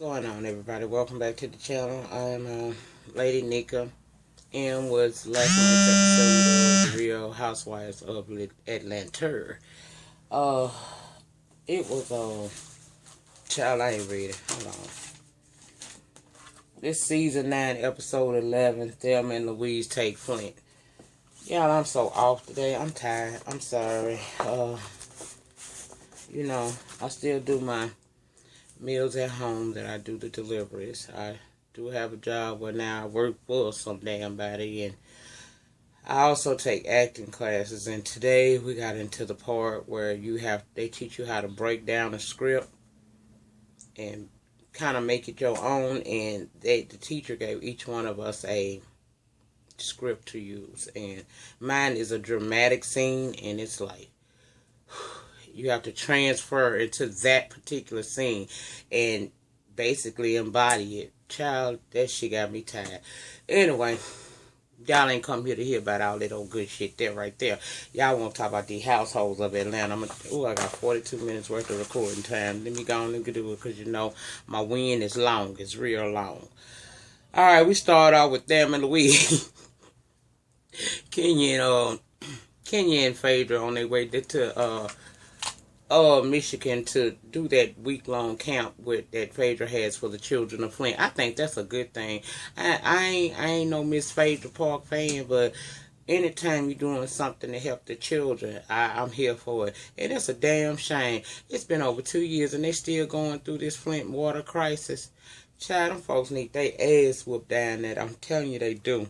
Going on, everybody? Welcome back to the channel. I'm Lady Nika, and was last night's episode of The Real Housewives of Atlanta. Uh, it was child, I ain't read it. Hold on. This season 9, episode 11. Thelma and Louise take Flint. Y'all, I'm so off today. I'm tired. I'm sorry. I still do my meals at home that I do the deliveries. I do have a job where now I work for some damn body, and I also take acting classes. And today we got into the part where they teach you how to break down a script and kind of make it your own. And the teacher gave each one of us a script to use, and mine is a dramatic scene, and it's like you have to transfer into that particular scene and basically embody it. Child, that shit got me tired. Anyway, y'all ain't come here to hear about all that old good shit there right there. Y'all want to talk about the households of Atlanta. I got 42 minutes worth of recording time. Let me go on and do it, because my wind is long. It's real long. Alright, we start off with Thelma and Louise. Kenya and Phaedra on their way to Michigan to do that week-long camp that Phaedra has for the children of Flint. I think that's a good thing. I ain't no Miss Phaedra Park fan, but anytime you're doing something to help the children, I'm here for it. And it's a damn shame. It's been over 2 years and they still going through this Flint water crisis. Child, them folks need their ass whooped down there. I'm telling you, they do.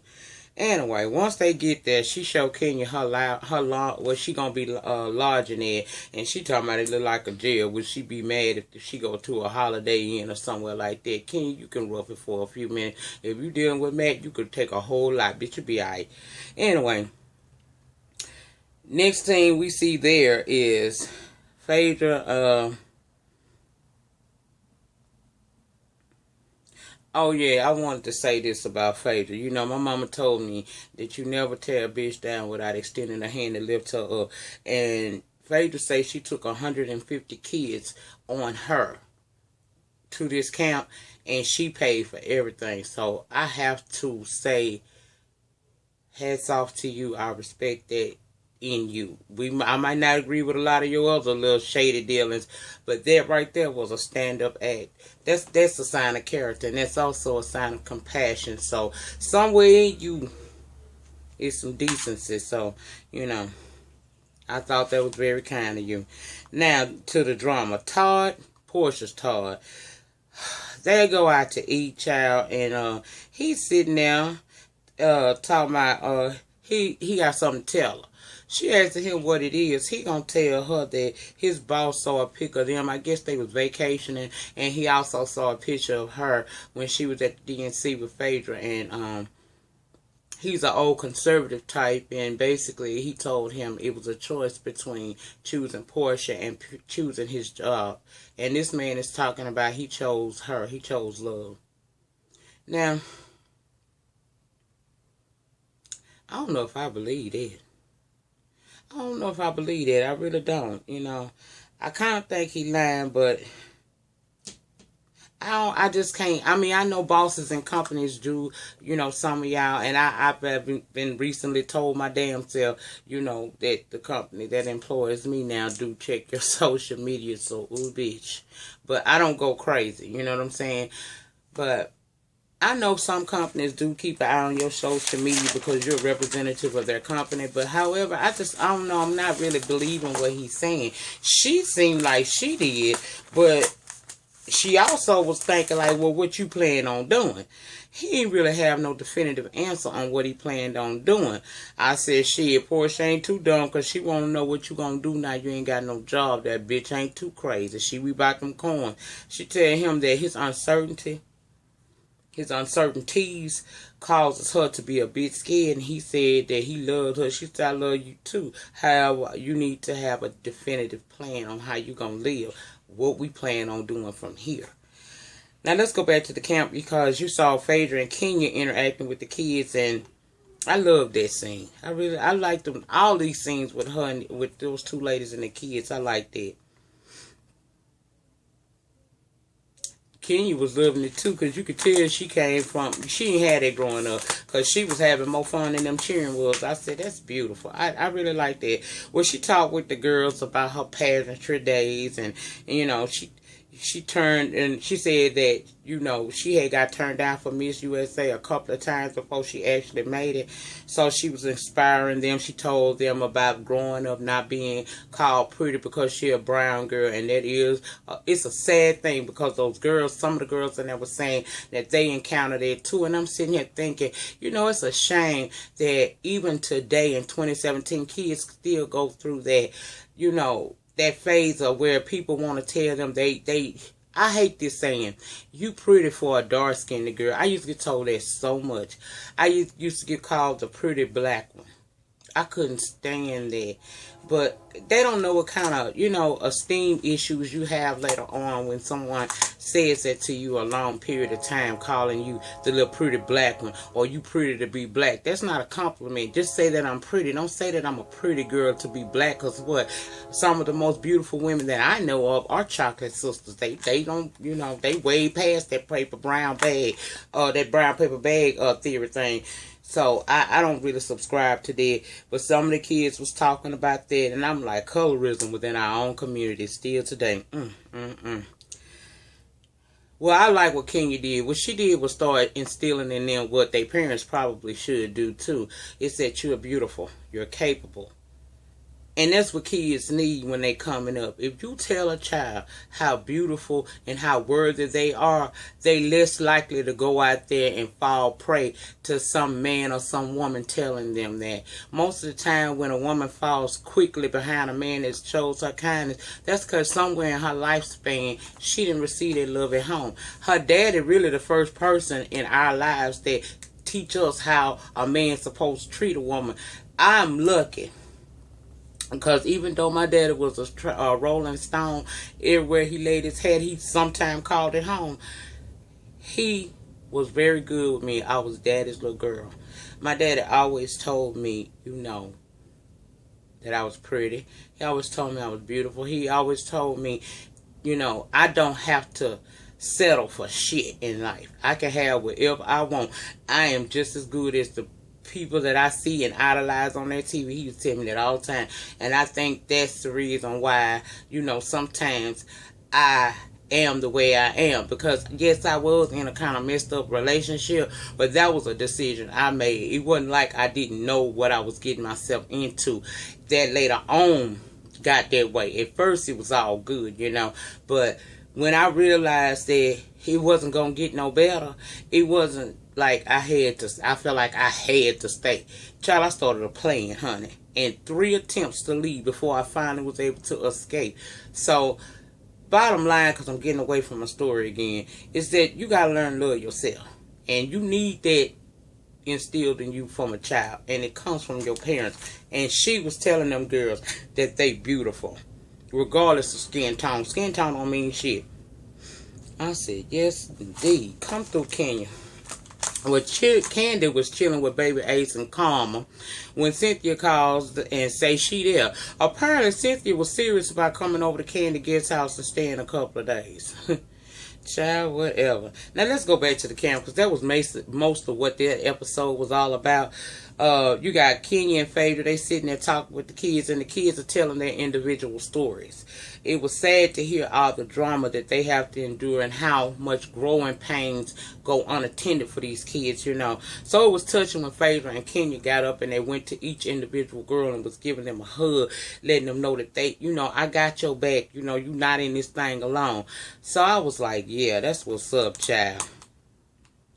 Anyway, once they get there, she show Kenya what she gonna be lodging in, and she talking about it look like a jail. Would she be mad if she go to a Holiday Inn or somewhere like that? Kenya, you can rough it for a few minutes. If you dealing with Matt, you could take a whole lot, bitch. You be alright. Anyway, next thing we see there is Phaedra. Oh, yeah, I wanted to say this about Phaedra. My mama told me that you never tear a bitch down without extending a hand to lift her up. And Phaedra say she took 150 kids on her to this camp, and she paid for everything. So I have to say, hats off to you. I respect that in you. I might not agree with a lot of your other little shady dealings, but that right there was a stand-up act. That's a sign of character, and that's also a sign of compassion. So somewhere in you is some decency. So I thought that was very kind of you. Now to the drama. Porsche's Todd. They go out to eat, child, and he's sitting there talking about he got something to tell her. She asked him what it is. He gonna tell her that his boss saw a pic of them. I guess they was vacationing, and he also saw a picture of her when she was at the DNC with Phaedra. And he's an old conservative type, and basically he told him it was a choice between choosing Porsche and choosing his job. And this man is talking about he chose her. He chose love. Now, I don't know if I believe that. I don't know if I believe that. I really don't. I kind of think he lying, but I just can't. I mean, I know bosses and companies do, some of y'all, and I've been recently told my damn self, that the company that employs me now do check your social media, so ooh, bitch. But I don't go crazy, you know what I'm saying? But I know some companies do keep an eye on your social media because you're a representative of their company. But however, I don't know. I'm not really believing what he's saying. She seemed like she did, but she also was thinking like, well, what you plan on doing? He didn't really have no definitive answer on what he planned on doing. I said, shit, Porsche ain't too dumb because she want to know what you going to do now you ain't got no job. That bitch ain't too crazy. She be about them coins. She tell him that his uncertainties causes her to be a bit scared, and he said that he loved her. She said, I love you too. However, you need to have a definitive plan on how you gonna live, what we plan on doing from here. Now let's go back to the camp, because you saw Phaedra and Kenya interacting with the kids, and I love that scene. I like them, all these scenes with her and with those two ladies and the kids. I like that. Kenya was loving it too, because you could tell she ain't had it growing up, because she was having more fun than them cheering was. I said, that's beautiful. I really like that. Well, she talked with the girls about her pageantry days, and you know, she turned, and she said that, you know, she had got turned down for Miss USA a couple of times before she actually made it. So she was inspiring them. She told them about growing up not being called pretty because she a brown girl, and that is, it's a sad thing, because those girls, some of the girls in there were saying that they encountered it too. And I'm sitting here thinking, you know, it's a shame that even today in 2017, kids still go through that, you know, that phase of where people want to tell them I hate this saying, you pretty for a dark-skinned girl. I used to get told that so much. I used to get called the pretty black one. I couldn't stand that. But they don't know what kind of, you know, esteem issues you have later on when someone says that to you a long period of time, calling you the little pretty black one, or you pretty to be black. That's not a compliment. Just say that I'm pretty. Don't say that I'm a pretty girl to be black, because what? Some of the most beautiful women that I know of are chocolate sisters. They don't, you know, they way past that brown paper bag theory thing. So I don't really subscribe to that, but some of the kids was talking about that, and I'm like, colorism within our own community still today. Well, I like what Kenya did. What she did was start instilling in them what their parents probably should do too. It's that you're beautiful, you're capable. And that's what kids need when they coming up. If you tell a child how beautiful and how worthy they are, they less likely to go out there and fall prey to some man or some woman telling them that. Most of the time when a woman falls quickly behind a man that shows her kindness, that's because somewhere in her lifespan, she didn't receive that love at home. Her daddy really the first person in our lives that teach us how a man's supposed to treat a woman. I'm lucky. Because even though my daddy was a rolling stone, everywhere he laid his head, he sometimes called it home. He was very good with me. I was daddy's little girl. My daddy always told me, you know, that I was pretty. He always told me I was beautiful. He always told me, you know, I don't have to settle for shit in life. I can have whatever I want. I am just as good as the people that I see and idolize on their TV. He used to tell me that all the time. And I think that's the reason why, you know, sometimes I am the way I am. Because, yes, I was in a kind of messed up relationship, but that was a decision I made. It wasn't like I didn't know what I was getting myself into. That later on got that way. At first, it was all good, you know. But when I realized that it wasn't going to get no better, it wasn't like I felt like I had to stay. Child, I started a plan, honey. And 3 attempts to leave before I finally was able to escape. So, bottom line, because I'm getting away from my story again, is that you got to learn to love yourself. And you need that instilled in you from a child. And it comes from your parents. And she was telling them girls that they beautiful, regardless of skin tone. Skin tone don't mean shit. I said, yes, indeed. Come through, Kenya. Well, Candy was chilling with Baby Ace and Karma when Cynthia calls and say she there. Apparently, Cynthia was serious about coming over to Candy guest house and staying a couple of days. Child, whatever. Now, let's go back to the camp, because that was most of what that episode was all about. You got Kenya and Phaedra. They sitting there talking with the kids, and the kids are telling their individual stories. It was sad to hear all the drama that they have to endure and how much growing pains go unattended for these kids, you know. So it was touching when Phaedra and Kenya got up and they went to each individual girl and was giving them a hug, letting them know that they, you know, I got your back. You know, you're not in this thing alone. So I was like, yeah, that's what's up, child.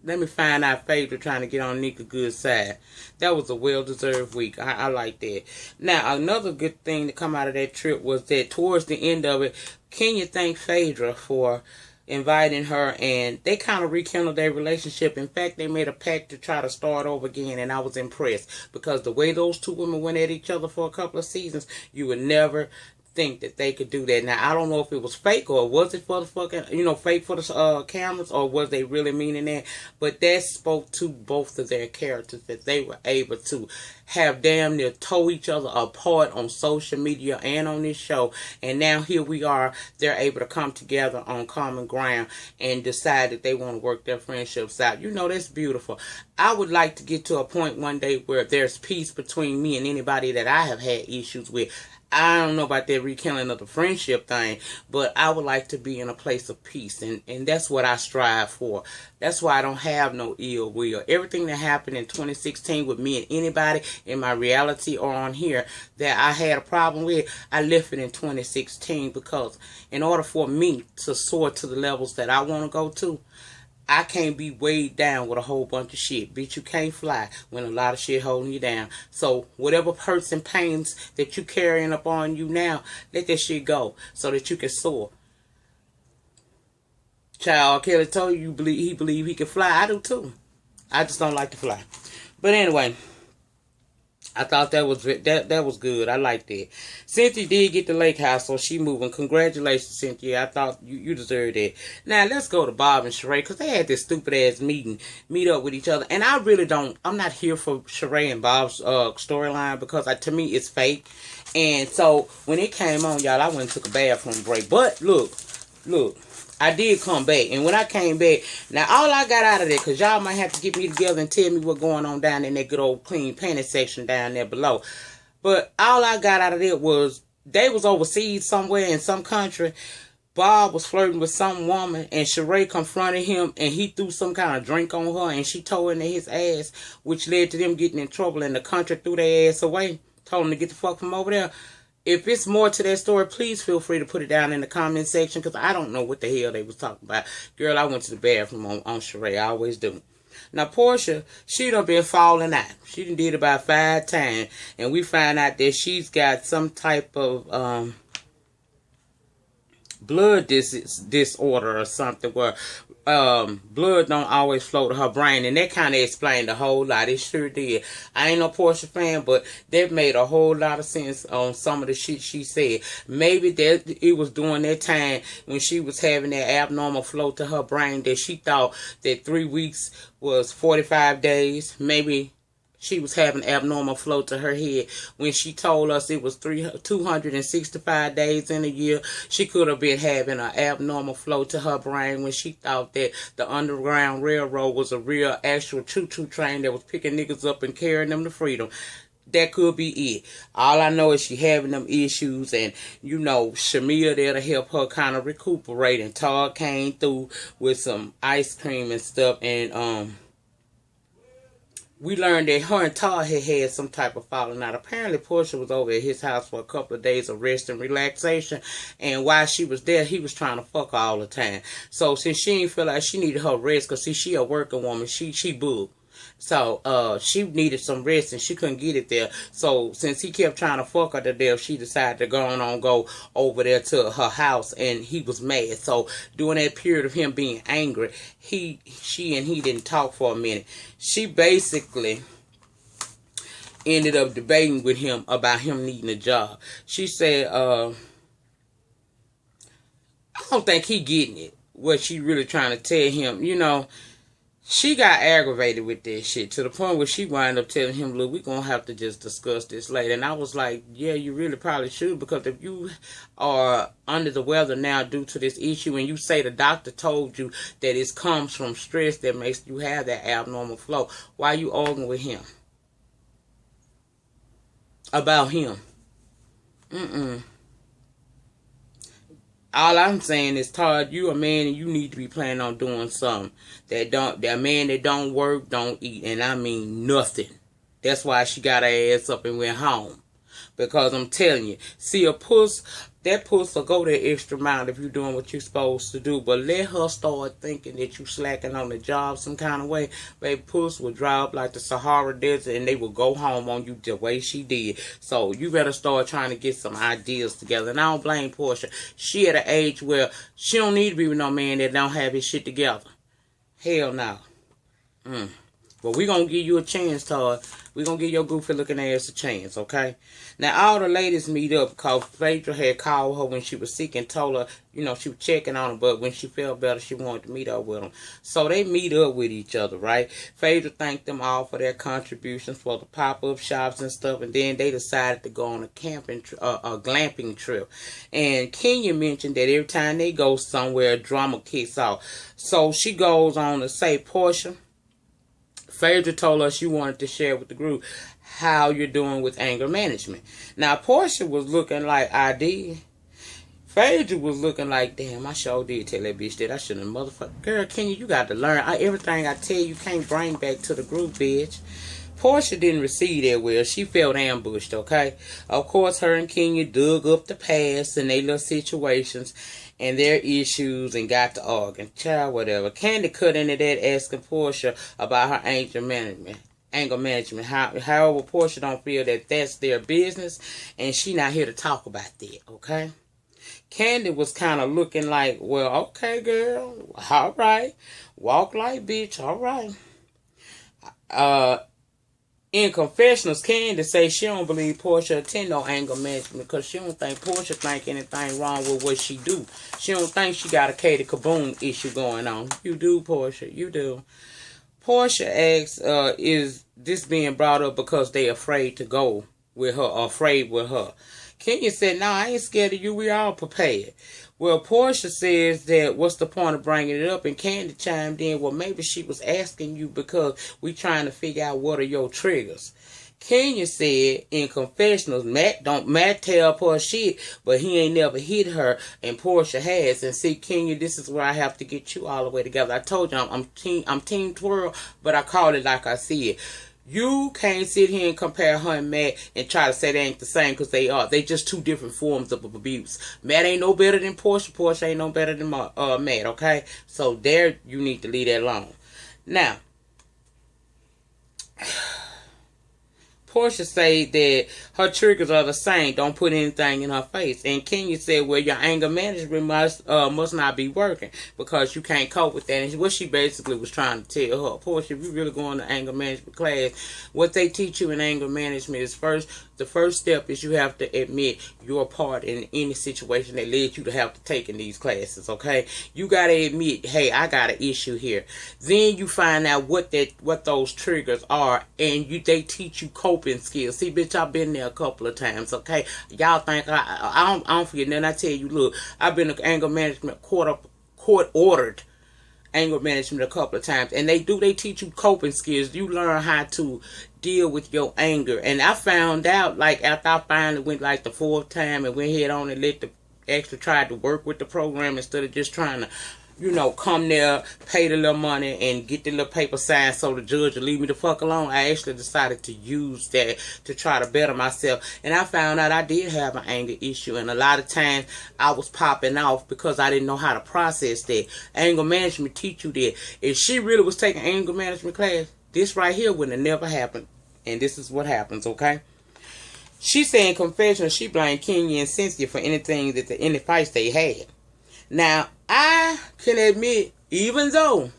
Let me find out Phaedra trying to get on Nika's good side. That was a well-deserved week. I like that. Now, another good thing to come out of that trip was that towards the end of it, Kenya thanked Phaedra for inviting her, and they kind of rekindled their relationship. In fact, they made a pact to try to start over again, and I was impressed. Because the way those two women went at each other for a couple of seasons, you would never think that they could do that. Now, I don't know if it was fake or was it for the fucking, fake for the cameras, or was they really meaning that? But that spoke to both of their characters, that they were able to have damn near tore each other apart on social media and on this show. And now here we are, they're able to come together on common ground and decide that they want to work their friendships out. That's beautiful. I would like to get to a point one day where there's peace between me and anybody that I have had issues with. I don't know about that rekindling of the friendship thing, but I would like to be in a place of peace, and that's what I strive for. That's why I don't have no ill will. Everything that happened in 2016 with me and anybody in my reality or on here that I had a problem with, I left it in 2016, because in order for me to soar to the levels that I want to go to, I can't be weighed down with a whole bunch of shit. Bitch, you can't fly when a lot of shit holding you down. So whatever hurts and pains that you carrying up on you now, let that shit go so that you can soar. Child, Kelly told you he believe he can fly. I do too. I just don't like to fly. But anyway, I thought that was good. I liked that. Cynthia did get the lake house, so she moving. Congratulations, Cynthia. I thought you deserved that. Now, let's go to Bob and Sheree, because they had this stupid-ass meet up with each other. And I really don't, I'm not here for Sheree and Bob's storyline, because to me, it's fake. And so, when it came on, y'all, I went and took a bathroom break. But, look. I did come back, and when I came back, now all I got out of there, because y'all might have to get me together and tell me what's going on down in that good old clean panty section down there below. But all I got out of there was, they was overseas somewhere in some country. Bob was flirting with some woman, and Sheree confronted him, and he threw some kind of drink on her, and she tore into his ass, which led to them getting in trouble, and the country threw their ass away, told them to get the fuck from over there. If it's more to that story, please feel free to put it down in the comment section, because I don't know what the hell they was talking about. Girl, I went to the bathroom on Sheree. I always do. Now, Porsche, she done been falling out. She done did about 5 times, and we find out that she's got some type of blood disorder or something, where blood don't always flow to her brain, and that kind of explained a whole lot. It sure did. I ain't no Porsche fan, but that made a whole lot of sense on some of the shit she said. Maybe that it was during that time when she was having that abnormal flow to her brain that she thought that 3 weeks was 45 days. Maybe she was having abnormal flow to her head when she told us it was 265 days in a year. She could have been having an abnormal flow to her brain when she thought that the Underground Railroad was a real actual choo-choo train that was picking niggas up and carrying them to freedom. That could be it. All I know is she having them issues, and Shamia there to help her kind of recuperate, and Todd came through with some ice cream and stuff, and we learned that her and Todd had some type of falling out. Apparently, Porsche was over at his house for a couple of days of rest and relaxation. And while she was there, he was trying to fuck her all the time. So, since she didn't feel like she needed her rest, because, see, she a working woman. She booked. So, she needed some rest, and she couldn't get it there. So, since he kept trying to fuck her to death, she decided to go over there to her house, and he was mad. So, during that period of him being angry, she and he didn't talk for a minute. She basically ended up debating with him about him needing a job. She said, I don't think he getting it. What she really trying to tell him, she got aggravated with this shit to the point where she wound up telling him, look, we're going to have to just discuss this later. And I was like, yeah, you really probably should, because if you are under the weather now due to this issue, and you say the doctor told you that it comes from stress that makes you have that abnormal flow, why are you arguing with him about him? All I'm saying is, Todd, you a man, and you need to be planning on doing something. That man that don't work, don't eat. And I mean nothing. That's why she got her ass up and went home. Because I'm telling you, see, that puss will go that extra mile if you're doing what you're supposed to do. But let her start thinking that you slacking on the job some kind of way. Baby, puss will dry up like the Sahara Desert, and they will go home on you the way she did. So you better start trying to get some ideas together. And I don't blame Porsche. She at an age where she don't need to be with no man that don't have his shit together. Hell no. But we gonna give you a chance, Todd. We gonna give your goofy looking ass a chance, okay? Now all the ladies meet up because Phaedra had called her when she was sick and told her, she was checking on her, but when she felt better, she wanted to meet up with them. So they meet up with each other, right? Phaedra thanked them all for their contributions for the pop-up shops and stuff, and then they decided to go on a glamping trip. And Kenya mentioned that every time they go somewhere, drama kicks off. So she goes on to say, Porsche, Phaedra told us she wanted to share with the group how you're doing with anger management. Now, Porsche was looking like I did. Phaedra was looking like, damn, I sure did tell that bitch that I shouldn't have motherfucker. Girl, Kenya, you got to learn. Everything I tell you can't bring back to the group, bitch. Porsche didn't receive that well. She felt ambushed, okay? Of course, her and Kenya dug up the past and their little situations and their issues and got to arguing. Child, whatever. Candy cut into that asking Porsche about her anger management. However, Porsche don't feel that that's their business and she not here to talk about that, okay? Candy was kind of looking like, well, okay, girl, all right. Walk like bitch, all right. In confessionals, Candy say she don't believe Porsche attend no anger management because she don't think Porsche think anything wrong with what she do. She don't think she got a Katie Kaboom issue going on. You do, Porsche, you do. Porsche asks, is this being brought up because they afraid to go with her or afraid with her? Kenya said, no, I ain't scared of you. We all prepared. Well, Porsche says that what's the point of bringing it up? And Candy chimed in, well, maybe she was asking you because we trying to figure out what are your triggers. Kenya said in confessionals, Matt tell Porsche shit, but he ain't never hit her, and Porsche has. And see, Kenya, this is where I have to get you all the way together. I told you I'm team twirl, but I call it like I see it. You can't sit here and compare her and Matt and try to say they ain't the same because they are. They just two different forms of abuse. Matt ain't no better than Porsche. Porsche ain't no better than Matt, okay? So there, you need to leave that alone. Now, Porsche say that her triggers are the same. Don't put anything in her face. And Kenya said, well, your anger management must not be working because you can't cope with that. And what she basically was trying to tell her, Porsche, if you really go on to anger management class, what they teach you in anger management is the first step is you have to admit your part in any situation that led you to have to take in these classes, okay? You got to admit, hey, I got an issue here. Then you find out what those triggers are, and they teach you coping skills. See, bitch, I've been there a couple of times, okay? Y'all think I don't forget nothing. I tell you, look, I've been to anger management court-ordered anger management a couple of times, and they teach you coping skills. You learn how to deal with your anger. And I found out, like, after I finally went like the fourth time and went head on and tried to work with the program instead of just trying to, come there, pay the little money and get the little paper signed so the judge will leave me the fuck alone. I actually decided to use that to try to better myself. And I found out I did have an anger issue. And a lot of times I was popping off because I didn't know how to process that. Anger management teach you that. If she really was taking anger management class, this right here would have never happened. And this is what happens, okay? She said in confession she blamed Kenya and Cynthia for anything any fights they had. Now, I can admit, even though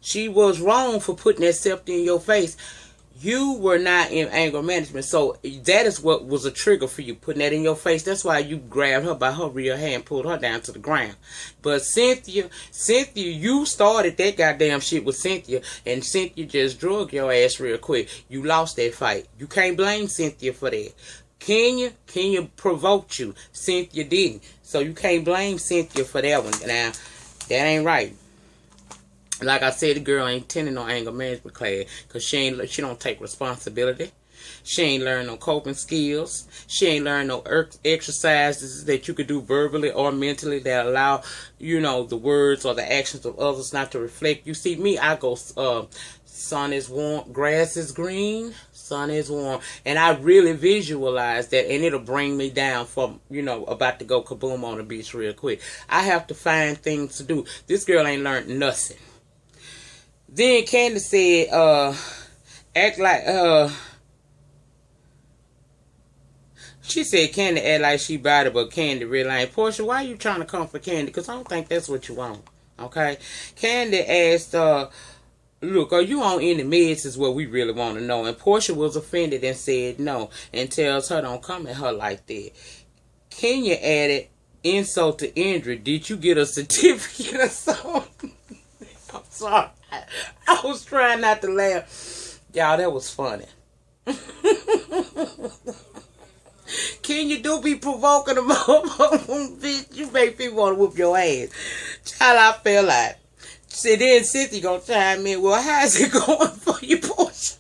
she was wrong for putting that scepter in your face, you were not in anger management. So that is what was a trigger for you, putting that in your face. That's why you grabbed her by her rear hand and pulled her down to the ground. But Cynthia, you started that goddamn shit with Cynthia, and Cynthia just drug your ass real quick. You lost that fight. You can't blame Cynthia for that. Kenya provoked you. Cynthia didn't. So you can't blame Cynthia for that one. Now, that ain't right. Like I said, the girl ain't attending no anger management class because she don't take responsibility. She ain't learn no coping skills. She ain't learn no exercises that you could do verbally or mentally that allow, the words or the actions of others not to reflect. You see me, I go, sun is warm, grass is green, sun is warm. And I really visualize that, and it'll bring me down from, about to go kaboom on the beach real quick. I have to find things to do. This girl ain't learned nothing. Then Candy said, act like, she said Candy act like she bought it, but Candy really ain't. Porsche, why you trying to come for Candy? Because I don't think that's what you want, okay? Candy asked, Look, are you on any meds is what we really want to know. And Porsche was offended and said no and tells her don't come at her like that. Kenya added insult to injury. Did you get a certificate or something? I'm sorry. I was trying not to laugh. Y'all, that was funny. Kenya do be provoking them up. Bitch, you make people want to whoop your ass. Child, I feel like. See, then Cynthia gonna chime in. Well, how's it going for you, Porsche?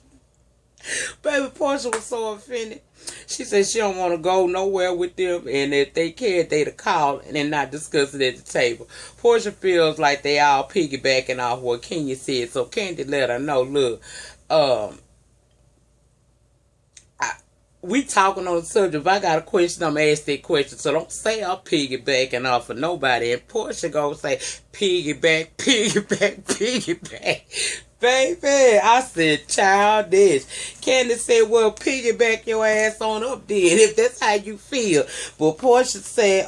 Baby, Porsche was so offended. She said she don't want to go nowhere with them, and if they can, they'd call and not discuss it at the table. Porsche feels like they all piggybacking off what Kenya said, so Candy let her know, look, we talking on the subject. If I got a question, I'm gonna ask that question. So don't say I'm piggybacking off of nobody. And Porsche gonna say piggyback, piggyback, piggyback. Baby, I said childish. Candace said, well, piggyback your ass on up then, if that's how you feel. But Porsche said,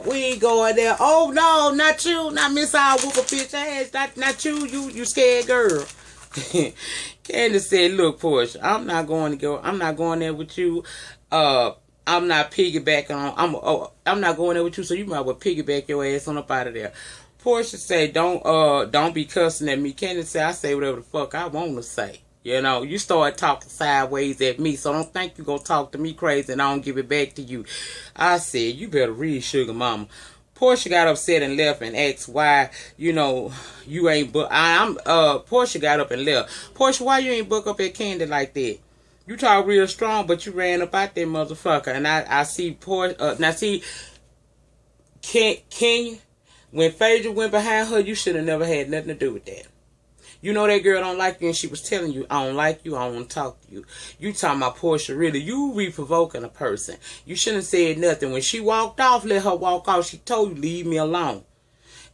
we ain't going there. Oh no, not you, not Miss I'll whoop a bitch ass. Not you, you scared girl. Candace said, look, Porsche, I'm not going there with you. I'm not piggybacking on, I'm not going there with you, so you might well piggyback your ass on up out of there. Porsche said, don't be cussing at me. Candace said, I say whatever the fuck I want to say. You know, you start talking sideways at me, so don't think you gonna talk to me crazy and I don't give it back to you. I said, you better read Sugar Mama. Porsche got upset and left and asked why, you know, you ain't book. Porsche got up and left. Porsche, why you ain't book up at Candy like that? You talk real strong, but you ran up out there, motherfucker. And I see Porsche. Now see, Kenya, when Phaedra went behind her, you should have never had nothing to do with that. You know that girl don't like you, and she was telling you, I don't like you, I don't want to talk to you. You talking about Porsche, really, you re-provoking a person. You shouldn't have said nothing. When she walked off, let her walk off. She told you, leave me alone.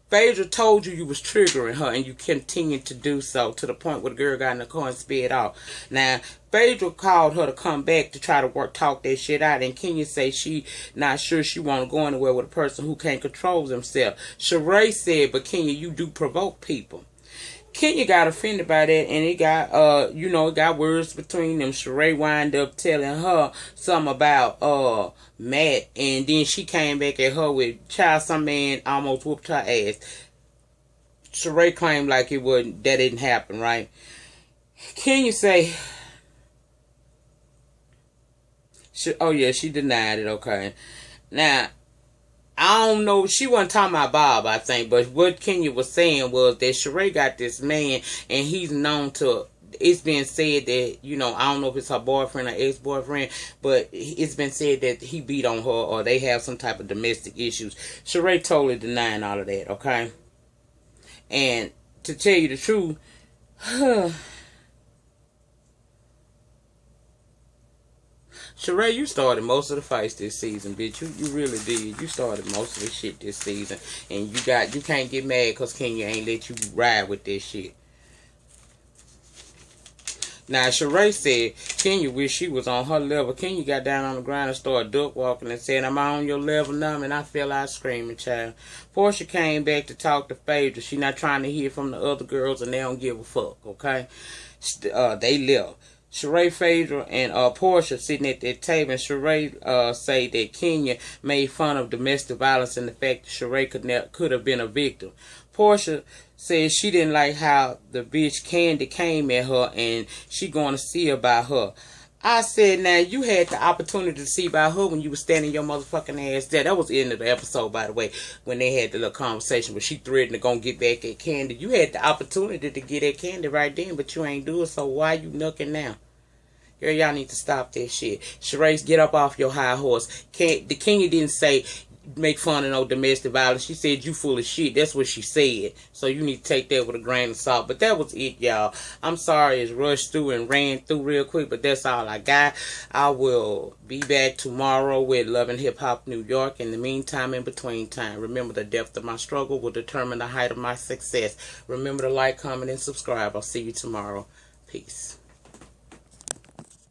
Phaedra told you was triggering her, and you continued to do so to the point where the girl got in the car and sped off. Now, Phaedra called her to come back to try to talk that shit out, and Kenya say she not sure she want to go anywhere with a person who can't control themselves. Sheree said, but Kenya, you do provoke people. Kenya got offended by that, and it got, you know, it got words between them. Sheree wound up telling her something about, Matt, and then she came back at her with, child, some man almost whooped her ass. Sheree claimed like that didn't happen, right? Kenya say, oh yeah, she denied it, okay. Now, I don't know, she wasn't talking about Bob, I think, but what Kenya was saying was that Sheree got this man, and he's known to, it's been said that, you know, I don't know if it's her boyfriend or ex-boyfriend, but it's been said that he beat on her or they have some type of domestic issues. Sheree totally denying all of that, okay? And to tell you the truth, Sheree, you started most of the fights this season, bitch. You really did. You started most of the shit this season. And you can't get mad because Kenya ain't let you ride with this shit. Now, Sheree said Kenya wish she was on her level. Kenya got down on the ground and started duck walking and said, am I on your level now? And I fell out screaming, child. Porsche came back to talk to Phaedra. She not trying to hear from the other girls and they don't give a fuck, okay? They left. Sheree, Phaedra, and Porsche sitting at that table, and Sheree say that Kenya made fun of domestic violence and the fact that Sheree could have been a victim. Porsche says she didn't like how the bitch Candy came at her, and she going to see about her. I said, now, you had the opportunity to see about her when you was standing your motherfucking ass there. That was the end of the episode, by the way, when they had the little conversation where she threatened to go and get back at Candy. You had the opportunity to get at Candy right then, but you ain't do it, so why you knucking now? Girl, y'all need to stop that shit. Sheree, get up off your high horse. The Kenya didn't say make fun of no domestic violence. She said you full of shit. That's what she said. So you need to take that with a grain of salt. But that was it, y'all. I'm sorry it's rushed through and ran through real quick, but that's all I got. I will be back tomorrow with Love and Hip Hop New York. In the meantime, in between time, remember the depth of my struggle will determine the height of my success. Remember to like, comment, and subscribe. I'll see you tomorrow. Peace.